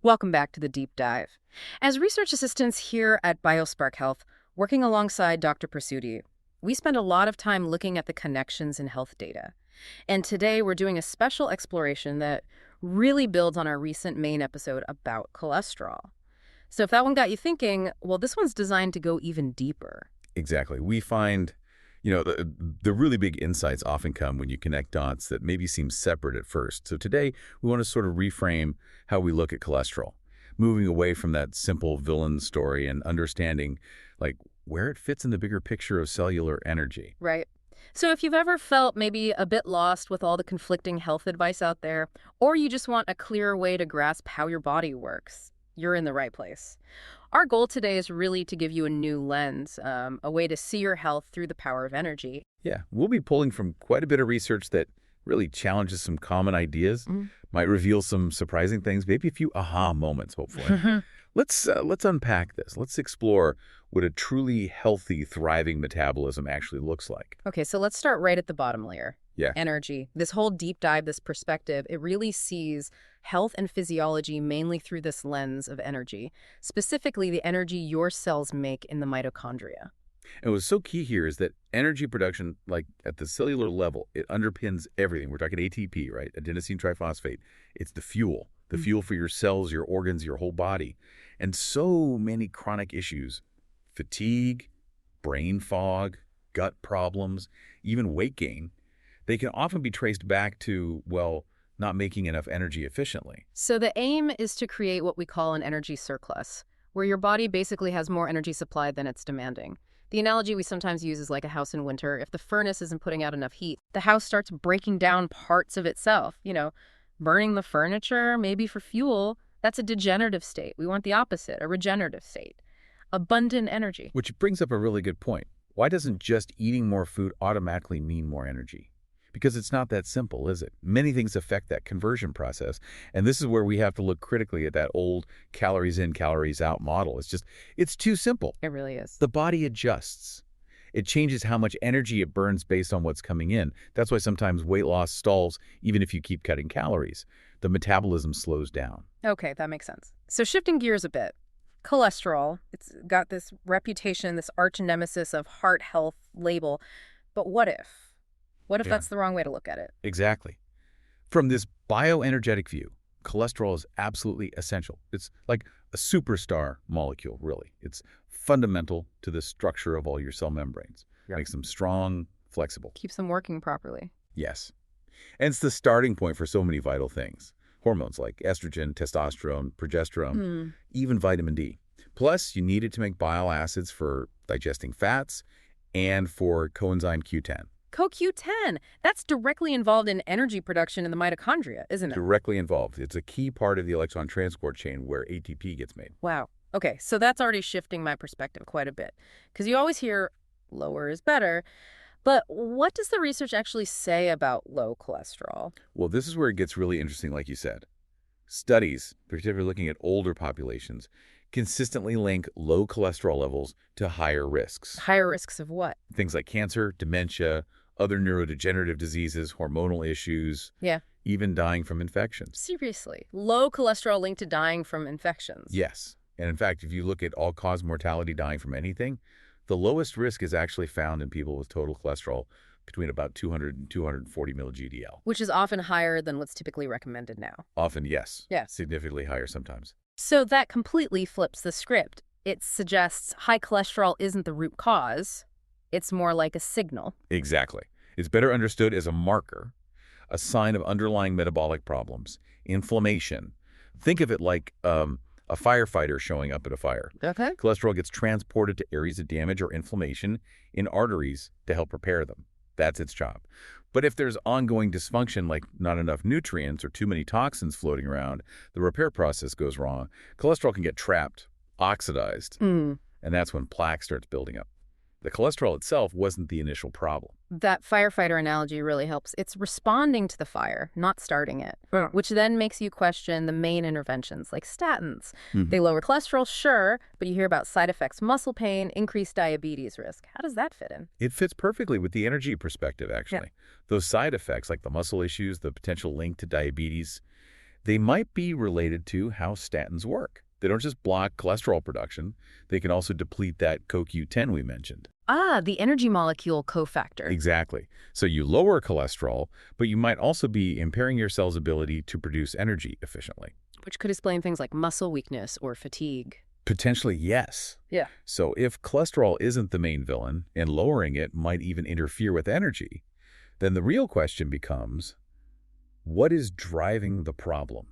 Welcome back to the deep dive. As research assistants here at Biospark Health, working alongside Dr. Prasudi, we spend a lot of time looking at the connections in health data. And today we're doing a special exploration that really builds on our recent main episode about cholesterol. So if that one got you thinking, well, this one's designed to go even deeper. Exactly. We find, the really big insights often come when you connect dots that maybe seem separate at first. So today, we want to sort of reframe how we look at cholesterol, moving away from that simple villain story and understanding, where it fits in the bigger picture of cellular energy. Right. So if you've ever felt maybe a bit lost with all the conflicting health advice out there, or you just want a clearer way to grasp how your body works, you're in the right place. Our goal today is really to give you a new lens, a way to see your health through the power of energy. Yeah, we'll be pulling from quite a bit of research that really challenges some common ideas, might reveal some surprising things, maybe a few aha moments, hopefully. Let's unpack this. Let's explore what a truly healthy, thriving metabolism actually looks like. Okay, so let's start right at the bottom layer. Yeah. Energy. This whole deep dive, this perspective, it really sees health and physiology mainly through this lens of energy, specifically the energy your cells make in the mitochondria. And what's so key here is that energy production, at the cellular level, it underpins everything. We're talking ATP, right? Adenosine triphosphate. It's the fuel for your cells, your organs, your whole body. And so many chronic issues, fatigue, brain fog, gut problems, even weight gain, they can often be traced back to, not making enough energy efficiently. So the aim is to create what we call an energy surplus, where your body basically has more energy supply than it's demanding. The analogy we sometimes use is like a house in winter. If the furnace isn't putting out enough heat, the house starts breaking down parts of itself. Burning the furniture, maybe for fuel, that's a degenerative state. We want the opposite, a regenerative state. Abundant energy. Which brings up a really good point. Why doesn't just eating more food automatically mean more energy? Because it's not that simple, is it? Many things affect that conversion process. And this is where we have to look critically at that old calories in, calories out model. It's too simple. It really is. The body adjusts. It changes how much energy it burns based on what's coming in. That's why sometimes weight loss stalls, even if you keep cutting calories. The metabolism slows down. Okay, that makes sense. So shifting gears a bit. Cholesterol, it's got this reputation, this arch nemesis of heart health label. But what if? What if that's the wrong way to look at it? Exactly. From this bioenergetic view, cholesterol is absolutely essential. It's like a superstar molecule, really. It's fundamental to the structure of all your cell membranes. Yep. Makes them strong, flexible. Keeps them working properly. Yes. And it's the starting point for so many vital things. Hormones like estrogen, testosterone, progesterone, even vitamin D. Plus, you need it to make bile acids for digesting fats and for coenzyme Q10. CoQ10, that's directly involved in energy production in the mitochondria, isn't it? Directly involved. It's a key part of the electron transport chain where ATP gets made. Wow. Okay, so that's already shifting my perspective quite a bit. Because you always hear lower is better. But what does the research actually say about low cholesterol? Well, this is where it gets really interesting, like you said. Studies, particularly looking at older populations, consistently link low cholesterol levels to higher risks. Higher risks of what? Things like cancer, dementia, other neurodegenerative diseases, hormonal issues, even dying from infections. Seriously? Low cholesterol linked to dying from infections? Yes. And in fact, if you look at all-cause mortality dying from anything, the lowest risk is actually found in people with total cholesterol between about 200 and 240 mg/dL. Which is often higher than what's typically recommended now. Often, yes. Yeah. Significantly higher sometimes. So that completely flips the script. It suggests high cholesterol isn't the root cause. It's more like a signal. Exactly. It's better understood as a marker, a sign of underlying metabolic problems, inflammation. Think of it like a firefighter showing up at a fire. Okay. Cholesterol gets transported to areas of damage or inflammation in arteries to help repair them. That's its job. But if there's ongoing dysfunction, like not enough nutrients or too many toxins floating around, the repair process goes wrong. Cholesterol can get trapped, oxidized, and that's when plaque starts building up. The cholesterol itself wasn't the initial problem. That firefighter analogy really helps. It's responding to the fire, not starting it, which then makes you question the main interventions, like statins. They lower cholesterol, sure, but you hear about side effects, muscle pain, increased diabetes risk. How does that fit in? It fits perfectly with the energy perspective, actually. Those side effects, like the muscle issues, the potential link to diabetes, They might be related to how statins work. They don't just block cholesterol production, they can also deplete that CoQ10 we mentioned. Ah, the energy molecule cofactor. Exactly. So you lower cholesterol, but you might also be impairing your cell's ability to produce energy efficiently. Which could explain things like muscle weakness or fatigue. Potentially, yes. Yeah. So if cholesterol isn't the main villain, and lowering it might even interfere with energy, then the real question becomes, what is driving the problem?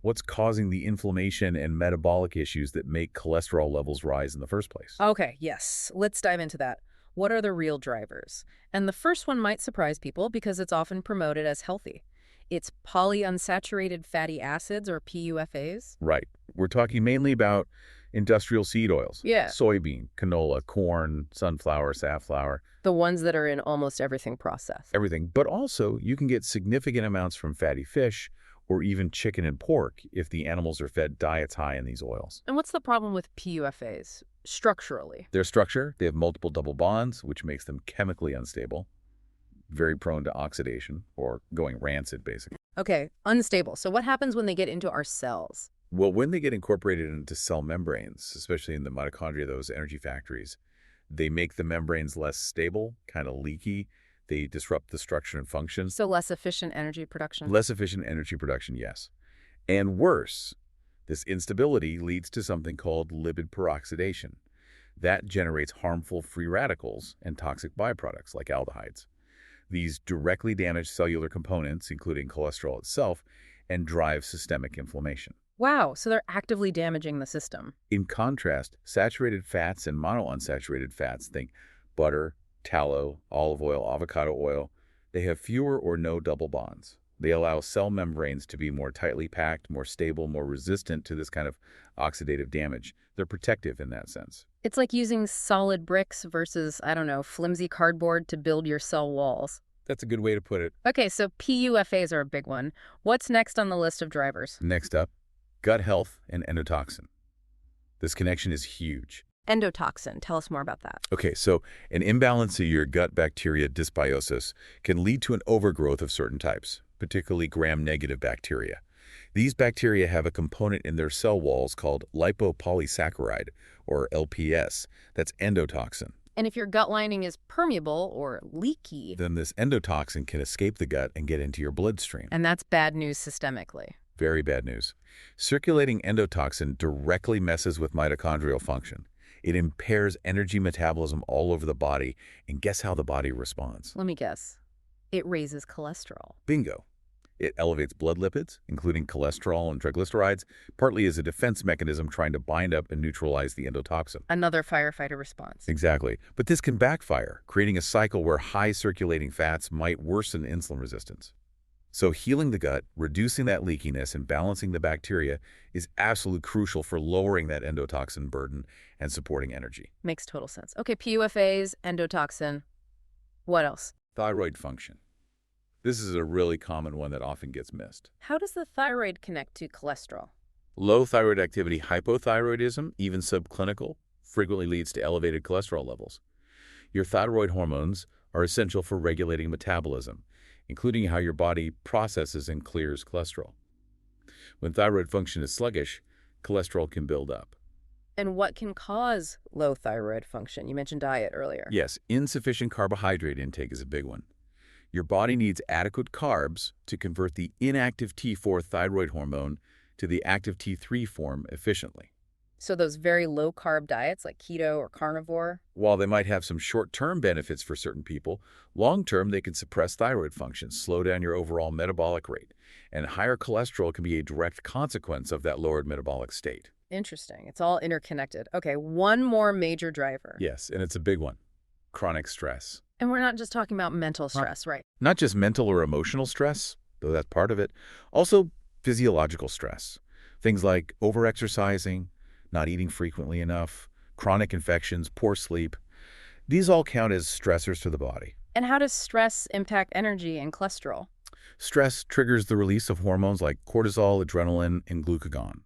What's causing the inflammation and metabolic issues that make cholesterol levels rise in the first place? Okay, yes. Let's dive into that. What are the real drivers? And the first one might surprise people because it's often promoted as healthy. It's polyunsaturated fatty acids, or PUFAs. Right. We're talking mainly about industrial seed oils. Yeah. Soybean, canola, corn, sunflower, safflower. The ones that are in almost everything processed. Everything. But also, you can get significant amounts from fatty fish or even chicken and pork if the animals are fed diets high in these oils. And what's the problem with PUFAs, structurally? Their structure, they have multiple double bonds, which makes them chemically unstable, very prone to oxidation or going rancid, basically. Okay, unstable. So what happens when they get into our cells? Well, when they get incorporated into cell membranes, especially in the mitochondria, those energy factories, they make the membranes less stable, kind of leaky. They disrupt the structure and function. So less efficient energy production? Less efficient energy production, yes. And worse, this instability leads to something called lipid peroxidation. That generates harmful free radicals and toxic byproducts like aldehydes. These directly damage cellular components, including cholesterol itself, and drive systemic inflammation. Wow, so they're actively damaging the system. In contrast, saturated fats and monounsaturated fats, think butter, tallow, olive oil, avocado oil, they have fewer or no double bonds. They allow cell membranes to be more tightly packed, more stable, more resistant to this kind of oxidative damage. They're protective in that sense. It's like using solid bricks versus, I don't know, flimsy cardboard to build your cell walls. That's a good way to put it. Okay, so PUFAs are a big one. What's next on the list of drivers? Next up, gut health and endotoxin. This connection is huge. Endotoxin. Tell us more about that. Okay, so an imbalance of your gut bacteria dysbiosis can lead to an overgrowth of certain types, particularly gram-negative bacteria. These bacteria have a component in their cell walls called lipopolysaccharide, or LPS, that's endotoxin. And if your gut lining is permeable or leaky, Then this endotoxin can escape the gut and get into your bloodstream. and that's bad news systemically. Very bad news. Circulating endotoxin directly messes with mitochondrial function. It impairs energy metabolism all over the body, and guess how the body responds? Let me guess. It raises cholesterol. Bingo. It elevates blood lipids, including cholesterol and triglycerides, partly as a defense mechanism trying to bind up and neutralize the endotoxin. Another firefighter response. Exactly. But this can backfire, creating a cycle where high circulating fats might worsen insulin resistance. So healing the gut, reducing that leakiness, and balancing the bacteria is absolutely crucial for lowering that endotoxin burden and supporting energy. Makes total sense. Okay, PUFAs, endotoxin. What else? Thyroid function. This is a really common one that often gets missed. How does the thyroid connect to cholesterol? Low thyroid activity hypothyroidism, even subclinical, frequently leads to elevated cholesterol levels. Your thyroid hormones are essential for regulating metabolism, including how your body processes and clears cholesterol. When thyroid function is sluggish, cholesterol can build up. And what can cause low thyroid function? You mentioned diet earlier. Yes, insufficient carbohydrate intake is a big one. Your body needs adequate carbs to convert the inactive T4 thyroid hormone to the active T3 form efficiently. So those very low-carb diets like keto or carnivore? While they might have some short-term benefits for certain people, long-term they can suppress thyroid function, slow down your overall metabolic rate, and higher cholesterol can be a direct consequence of that lowered metabolic state. Interesting. It's all interconnected. Okay, one more major driver. Yes, and it's a big one. Chronic stress. And we're not just talking about mental stress, right? Not just mental or emotional stress, though that's part of it. Also physiological stress. Things like overexercising, not eating frequently enough, chronic infections, poor sleep. These all count as stressors to the body. And how does stress impact energy and cholesterol? Stress triggers the release of hormones like cortisol, adrenaline, and glucagon.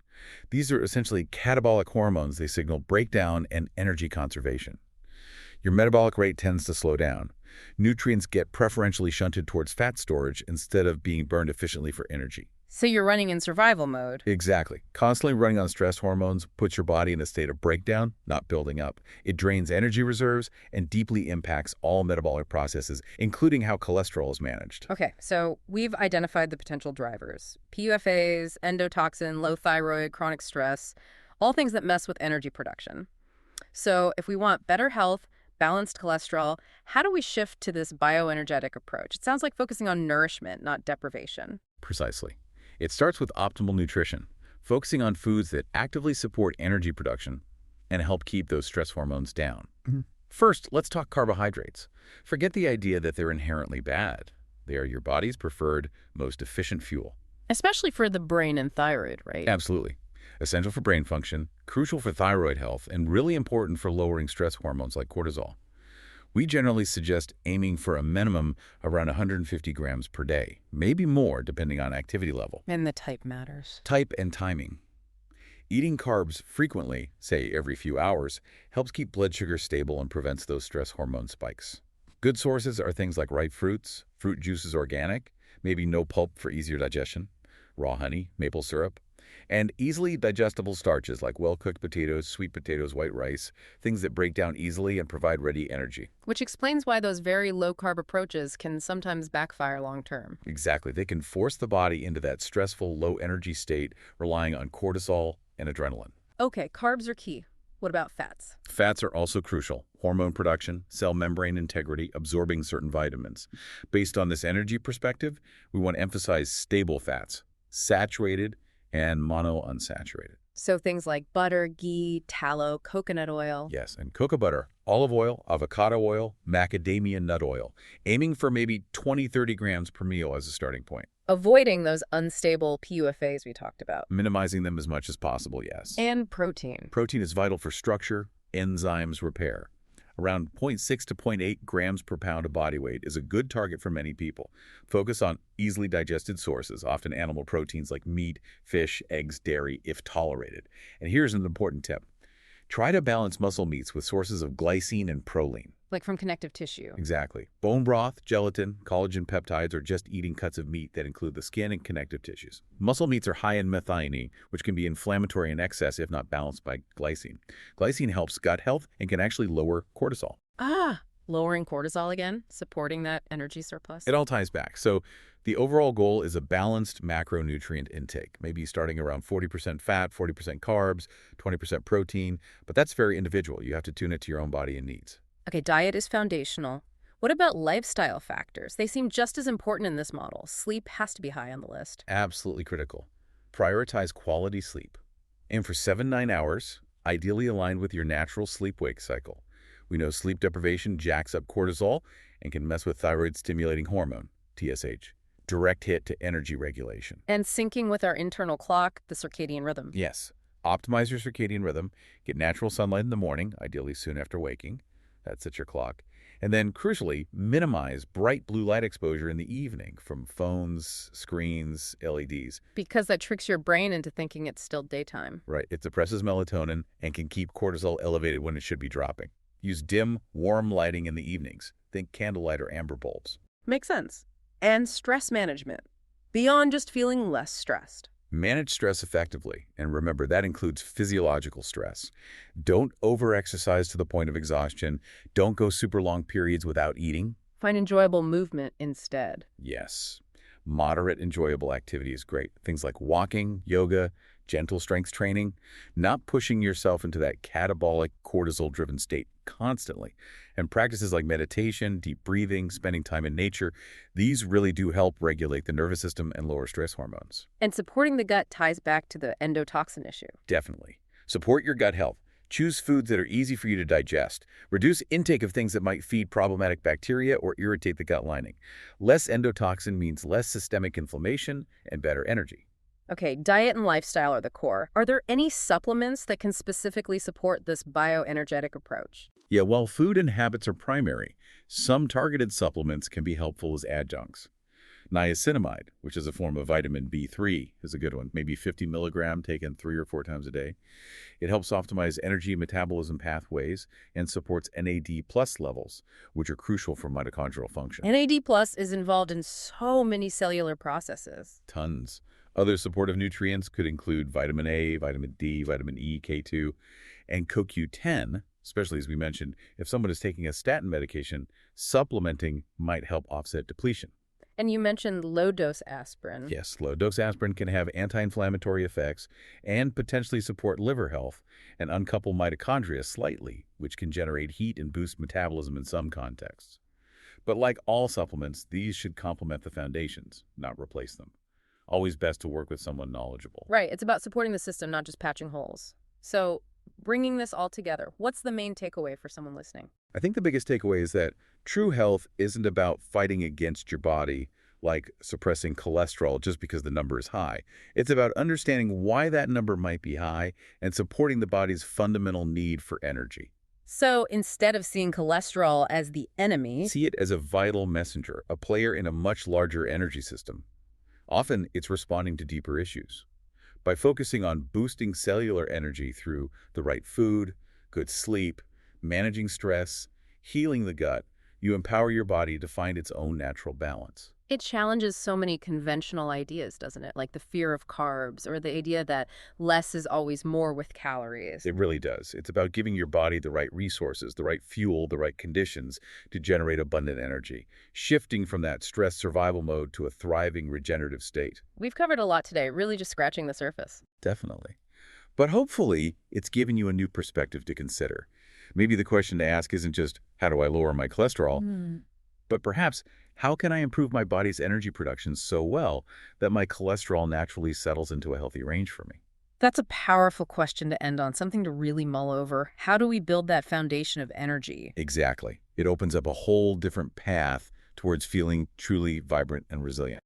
These are essentially catabolic hormones. They signal breakdown and energy conservation. Your metabolic rate tends to slow down. Nutrients get preferentially shunted towards fat storage instead of being burned efficiently for energy. So you're running in survival mode. Exactly. Constantly running on stress hormones puts your body in a state of breakdown, not building up. It drains energy reserves and deeply impacts all metabolic processes, including how cholesterol is managed. Okay, so we've identified the potential drivers. PUFAs, endotoxin, low thyroid, chronic stress, all things that mess with energy production. So if we want better health, balanced cholesterol, how do we shift to this bioenergetic approach? It sounds like focusing on nourishment, not deprivation. Precisely. It starts with optimal nutrition, focusing on foods that actively support energy production and help keep those stress hormones down. First, let's talk carbohydrates. Forget the idea that they're inherently bad. They are your body's preferred, most efficient fuel. Especially for the brain and thyroid, right? Absolutely. Essential for brain function, crucial for thyroid health, and really important for lowering stress hormones like cortisol. We generally suggest aiming for a minimum around 150 grams per day, maybe more depending on activity level. And the type matters. Type and timing. Eating carbs frequently, say every few hours, helps keep blood sugar stable and prevents those stress hormone spikes. Good sources are things like ripe fruits, fruit juices organic, maybe no pulp for easier digestion, raw honey, maple syrup, and easily digestible starches like well-cooked potatoes, sweet potatoes, white rice, things that break down easily and provide ready energy. Which explains why those very low-carb approaches can sometimes backfire long-term. Exactly. They can force the body into that stressful, low-energy state, relying on cortisol and adrenaline. Okay, carbs are key. What about fats? Fats are also crucial. Hormone production, cell membrane integrity, absorbing certain vitamins. Based on this energy perspective, we want to emphasize stable fats, saturated and monounsaturated. So things like butter, ghee, tallow, coconut oil. Yes, and cocoa butter, olive oil, avocado oil, macadamia nut oil, aiming for maybe 20-30 grams per meal as a starting point. Avoiding those unstable PUFAs we talked about. Minimizing them as much as possible, yes. And protein. Protein is vital for structure, enzymes, repair. Around 0.6 to 0.8 grams per pound of body weight is a good target for many people. Focus on easily digested sources, often animal proteins like meat, fish, eggs, dairy, if tolerated. And here's an important tip. Try to balance muscle meats with sources of glycine and proline. Like from connective tissue. Exactly. Bone broth, gelatin, collagen peptides, or just eating cuts of meat that include the skin and connective tissues. Muscle meats are high in methionine, which can be inflammatory in excess if not balanced by glycine. Glycine helps gut health and can actually lower cortisol. Lowering cortisol again, supporting that energy surplus. It all ties back. So the overall goal is a balanced macronutrient intake, maybe starting around 40% fat, 40% carbs, 20% protein, but that's very individual. You have to tune it to your own body and needs. Okay, diet is foundational. What about lifestyle factors? They seem just as important in this model. Sleep has to be high on the list. Absolutely critical. Prioritize quality sleep. Aim for 7-9 hours, ideally aligned with your natural sleep-wake cycle. We know sleep deprivation jacks up cortisol and can mess with thyroid-stimulating hormone, TSH. Direct hit to energy regulation. And syncing with our internal clock, the circadian rhythm. Yes. Optimize your circadian rhythm. Get natural sunlight in the morning, ideally soon after waking. That sets your clock. And then, crucially, minimize bright blue light exposure in the evening from phones, screens, LEDs. Because that tricks your brain into thinking it's still daytime. Right. It suppresses melatonin and can keep cortisol elevated when it should be dropping. Use dim, warm lighting in the evenings. Think candlelight or amber bulbs. Makes sense. And stress management. Beyond just feeling less stressed. Manage stress effectively, and remember that includes physiological stress. Don't over-exercise to the point of exhaustion. Don't go super long periods without eating. Find enjoyable movement instead. Yes. Moderate, enjoyable activity is great. Things like walking, yoga, gentle strength training, not pushing yourself into that catabolic, cortisol-driven state constantly. And practices like meditation, deep breathing, spending time in nature, these really do help regulate the nervous system and lower stress hormones. And supporting the gut ties back to the endotoxin issue. Definitely. Support your gut health. Choose foods that are easy for you to digest. Reduce intake of things that might feed problematic bacteria or irritate the gut lining. Less endotoxin means less systemic inflammation and better energy. Okay, diet and lifestyle are the core. Are there any supplements that can specifically support this bioenergetic approach? Yeah, while food and habits are primary, some targeted supplements can be helpful as adjuncts. Niacinamide, which is a form of vitamin B3, is a good one, maybe 50 milligram taken 3 or 4 times a day. It helps optimize energy metabolism pathways and supports NAD+ levels, which are crucial for mitochondrial function. NAD+ is involved in so many cellular processes. Tons. Other supportive nutrients could include vitamin A, vitamin D, vitamin E, K2, and CoQ10, especially as we mentioned, if someone is taking a statin medication, supplementing might help offset depletion. And you mentioned low-dose aspirin. Yes, low-dose aspirin can have anti-inflammatory effects and potentially support liver health and uncouple mitochondria slightly, which can generate heat and boost metabolism in some contexts. But like all supplements, these should complement the foundations, not replace them. Always best to work with someone knowledgeable. Right, it's about supporting the system, not just patching holes. So, bringing this all together, what's the main takeaway for someone listening? I think the biggest takeaway is that true health isn't about fighting against your body, like suppressing cholesterol just because the number is high. It's about understanding why that number might be high and supporting the body's fundamental need for energy. So, instead of seeing cholesterol as the enemy, See it as a vital messenger, a player in a much larger energy system. Often, it's responding to deeper issues. By focusing on boosting cellular energy through the right food, good sleep, managing stress, healing the gut, you empower your body to find its own natural balance. it challenges so many conventional ideas, doesn't it? Like the fear of carbs or the idea that less is always more with calories. It really does. It's about giving your body the right resources, the right fuel, the right conditions to generate abundant energy, shifting from that stress survival mode to a thriving regenerative state. We've covered a lot today, really just scratching the surface. Definitely. But hopefully, it's given you a new perspective to consider. Maybe the question to ask isn't just, how do I lower my cholesterol? But perhaps, how can I improve my body's energy production so well that my cholesterol naturally settles into a healthy range for me? That's a powerful question to end on, something to really mull over. How do we build that foundation of energy? Exactly. It opens up a whole different path towards feeling truly vibrant and resilient.